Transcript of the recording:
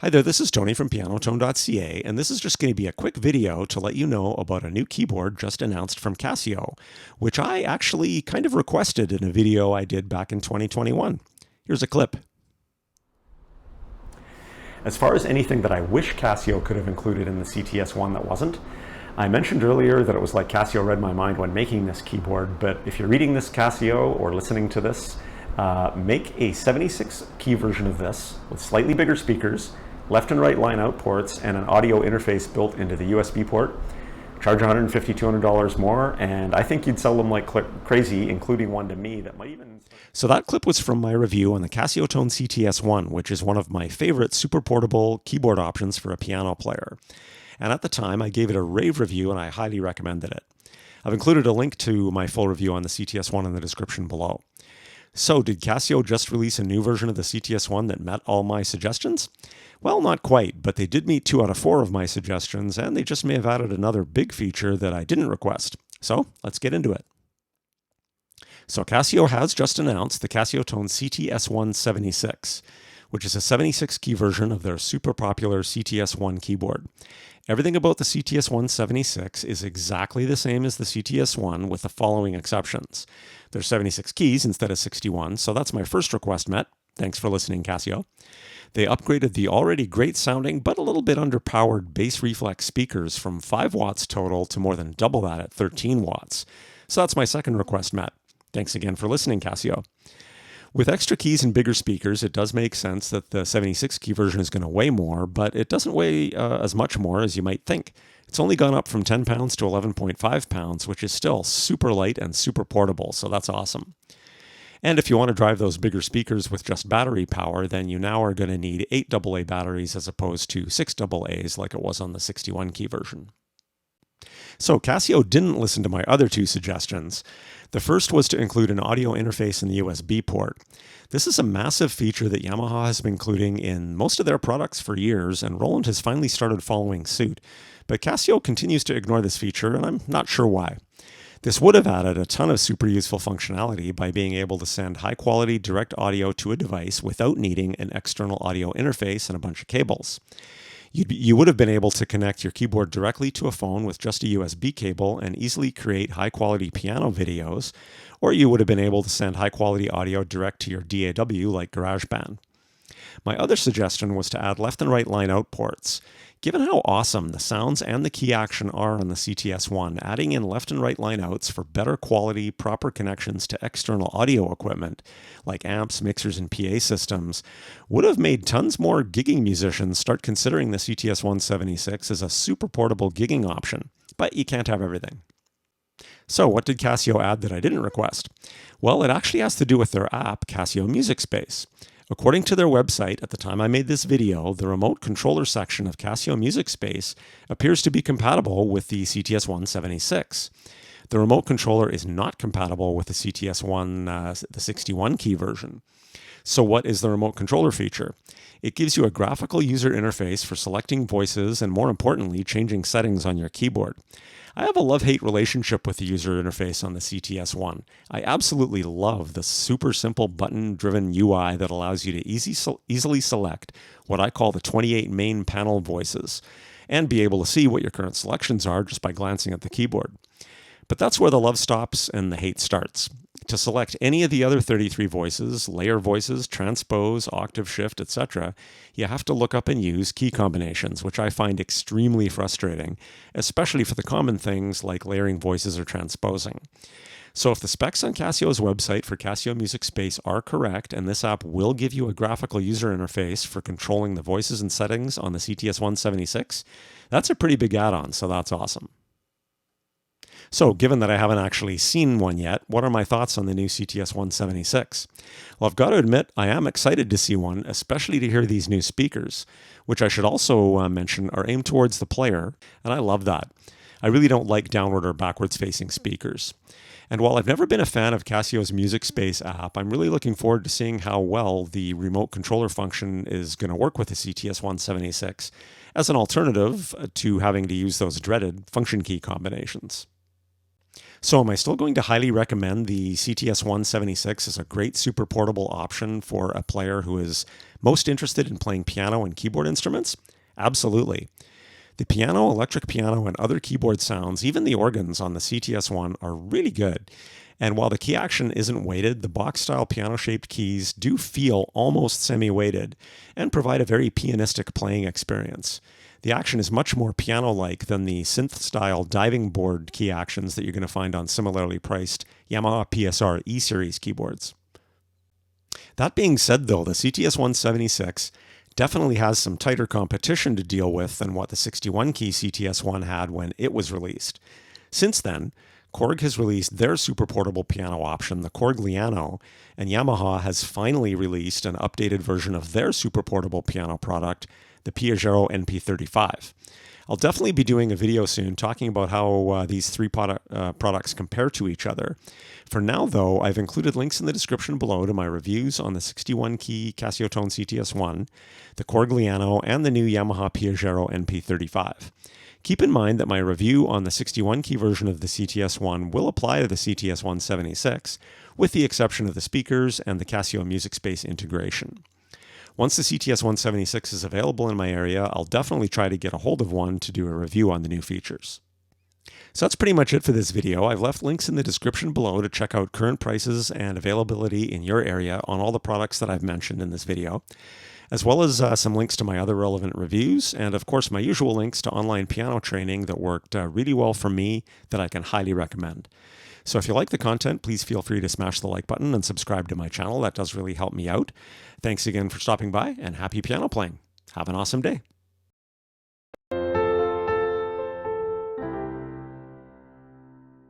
Hi there, this is Tony from Pianotone.ca, and this is just going to be a quick video to let you know about a new keyboard just announced from Casio, which I actually kind of requested in a video I did back in 2021. Here's a clip. As far as anything that I wish Casio could have included in the CT-S1 that wasn't, I mentioned earlier that it was like Casio read my mind when making this keyboard, but if you're reading this Casio or listening to this, make a 76 key version of this with slightly bigger speakers, left and right line out ports, and an audio interface built into the USB port. Charge $150, $200 more, and I think you'd sell them like crazy, including one to me that might even... So that clip was from my review on the Casiotone CT-S1, which is one of my favorite super portable keyboard options for a piano player. And at the time, I gave it a rave review and I highly recommended it. I've included a link to my full review on the CT-S1 in the description below. So, did Casio just release a new version of the CT-S1 that met all my suggestions? Well, not quite, but they did meet 2 out of 4 of my suggestions, and they just may have added another big feature that I didn't request. So, let's get into it. So, Casio has just announced the Casiotone CT-S1 76, which is a 76 key version of their super popular CT-S1 keyboard. Everything about the CT-S1 76 is exactly the same as the CT-S1 with the following exceptions. There's 76 keys instead of 61, so that's my first request met. Thanks for listening, Casio. They upgraded the already great sounding but a little bit underpowered bass reflex speakers from 5 watts total to more than double that at 13 watts. So that's my second request met. Thanks again for listening, Casio. With extra keys and bigger speakers, it does make sense that the 76 key version is going to weigh more, but it doesn't weigh as much more as you might think. It's only gone up from 10 pounds to 11.5 pounds, which is still super light and super portable, so that's awesome. And if you want to drive those bigger speakers with just battery power, then you now are going to need 8 AA batteries as opposed to 6 AA's like it was on the 61 key version. So Casio didn't listen to my other 2 suggestions. The first was to include an audio interface in the USB port. This is a massive feature that Yamaha has been including in most of their products for years, and Roland has finally started following suit. But Casio continues to ignore this feature, and I'm not sure why. This would have added a ton of super useful functionality by being able to send high-quality direct audio to a device without needing an external audio interface and a bunch of cables. You would have been able to connect your keyboard directly to a phone with just a USB cable and easily create high-quality piano videos, or you would have been able to send high-quality audio direct to your DAW like GarageBand. My other suggestion was to add left and right line out ports. Given how awesome the sounds and the key action are on the CT-S1, adding in left and right line outs for better quality, proper connections to external audio equipment, like amps, mixers, and PA systems, would have made tons more gigging musicians start considering the CT-S1 76 as a super portable gigging option. But you can't have everything. So what did Casio add that I didn't request? Well, it actually has to do with their app, Casio Music Space. According to their website, at the time I made this video, the remote controller section of Casio Music Space appears to be compatible with the CT-S1 76. The remote controller is not compatible with the CT-S1, the 61 key version. So what is the remote controller feature? It gives you a graphical user interface for selecting voices and, more importantly, changing settings on your keyboard. I have a love-hate relationship with the user interface on the CT-S1. I absolutely love the super simple button-driven UI that allows you to easily select what I call the 28 main panel voices and be able to see what your current selections are just by glancing at the keyboard. But that's where the love stops and the hate starts. To select any of the other 33 voices, layer voices, transpose, octave shift, etc., you have to look up and use key combinations, which I find extremely frustrating, especially for the common things like layering voices or transposing. So if the specs on Casio's website for Casio Music Space are correct, and this app will give you a graphical user interface for controlling the voices and settings on the CT-S1 76, that's a pretty big add-on, so that's awesome. So, given that I haven't actually seen one yet, what are my thoughts on the new CT-S1 76? Well, I've got to admit, I am excited to see one, especially to hear these new speakers, which I should also mention are aimed towards the player, and I love that. I really don't like downward or backwards facing speakers. And while I've never been a fan of Casio's Music Space app, I'm really looking forward to seeing how well the remote controller function is going to work with the CT-S1 76 as an alternative to having to use those dreaded function key combinations. So am I still going to highly recommend the CT-S1 as a great super portable option for a player who is most interested in playing piano and keyboard instruments? Absolutely. The piano, electric piano, and other keyboard sounds, even the organs on the CT-S1 are really good. And while the key action isn't weighted, the box-style piano-shaped keys do feel almost semi-weighted and provide a very pianistic playing experience. The action is much more piano-like than the synth-style diving board key actions that you're going to find on similarly priced Yamaha PSR E-Series keyboards. That being said, though, the CT-S1 definitely has some tighter competition to deal with than what the 61-key CT-S1 had when it was released. Since then, Korg has released their super portable piano option, the Korg Liano, and Yamaha has finally released an updated version of their super portable piano product, the Piaggio NP35. I'll definitely be doing a video soon talking about how these three products compare to each other. For now, though, I've included links in the description below to my reviews on the 61-key Casiotone CT-S1, the Korg Liano, and the new Yamaha Piaggio NP35. Keep in mind that my review on the 61-key version of the CT-S1 will apply to the CT-S1 with the exception of the speakers and the Casio Music Space integration. Once the CT-S1 is available in my area, I'll definitely try to get a hold of one to do a review on the new features. So that's pretty much it for this video. I've left links in the description below to check out current prices and availability in your area on all the products that I've mentioned in this video, as well as some links to my other relevant reviews, and of course my usual links to online piano training that worked really well for me that I can highly recommend. So if you like the content, please feel free to smash the like button and subscribe to my channel. That does really help me out. Thanks again for stopping by, and happy piano playing. Have an awesome day.